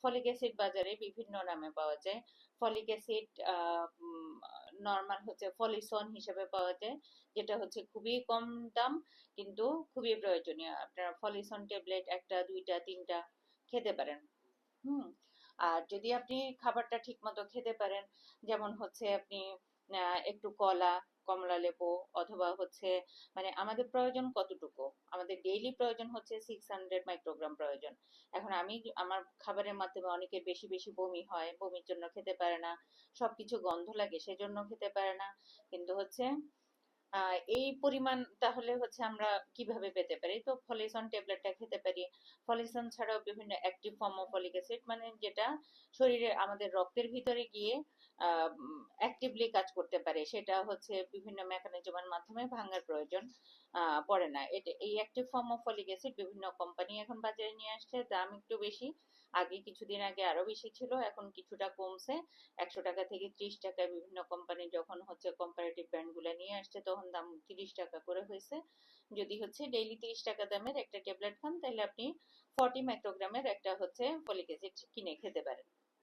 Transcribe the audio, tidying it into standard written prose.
Folic acid বাজারে বিভিন্ন নামে পাওয়া যায়। ফলিক অ্যাসিড নর্মাল হচ্ছে ফলিসন হিসেবে পাওয়া যায়, যেটা হচ্ছে খুবই কম দাম কিন্তু খুবই প্রয়োজনীয়। আপনারা ফলিসন ট্যাবলেট একটা দুইটা তিনটা খেতে পারেন। হুম। আর যদি আপনি খাবারটা ঠিক মতো খেতে পারেন, যেমন হচ্ছে আপনি একটু কলা, কমলা লেবু, অথবা হচ্ছে মানে আমাদের প্রয়োজন কতটুকু, আমাদের ডেইলি প্রয়োজন হচ্ছে 600 মাইক্রোগ্রাম প্রয়োজন। এখন আমি আমার খাবারের মাধ্যমে অনেকের বেশি বেশি বমি হয়, বমির জন্য খেতে পারে না, সবকিছু গন্ধ লাগে সেজন্য খেতে পারে না। কিন্তু হচ্ছে এই পরিমাণ তাহলে হচ্ছে আমরা কিভাবে পেতে পারি? তো ফলিসন ট্যাবলেটটা খেতে পারি। ফলিসন ছাড়াও বিভিন্ন active form of folic acid, মানে যেটা শরীরে আমাদের রক্তের ভিতরে গিয়ে অ্যাক্টিভলি কাজ করতে পারে, সেটা হচ্ছে বিভিন্ন মেকানিজমের মাধ্যমে ভাঙার প্রয়োজন পড়ে না। এটা এই active form of folic acid বিভিন্ন কোম্পানি এখন বাজারে নিয়ে আসছে, দাম একটু বেশি। আগে কিছুদিন আগে আরো বেশি ছিল, এখন কিছুটা কমছে। 100 টাকা থেকে 30 টাকায় বিভিন্ন কোম্পানি যখন হচ্ছে কম্পারেটিভ ব্র্যান্ড গুলো নিয়ে আসছে তখন দাম 30 টাকা করে হয়েছে। যদি হচ্ছে ডেইলি 30 টাকা দামের একটা ট্যাবলেট খান তাহলে আপনি 40 মাইক্রোগ্রামের একটা হচ্ছে ফলিক অ্যাসিড কিনে খেতে পারেন।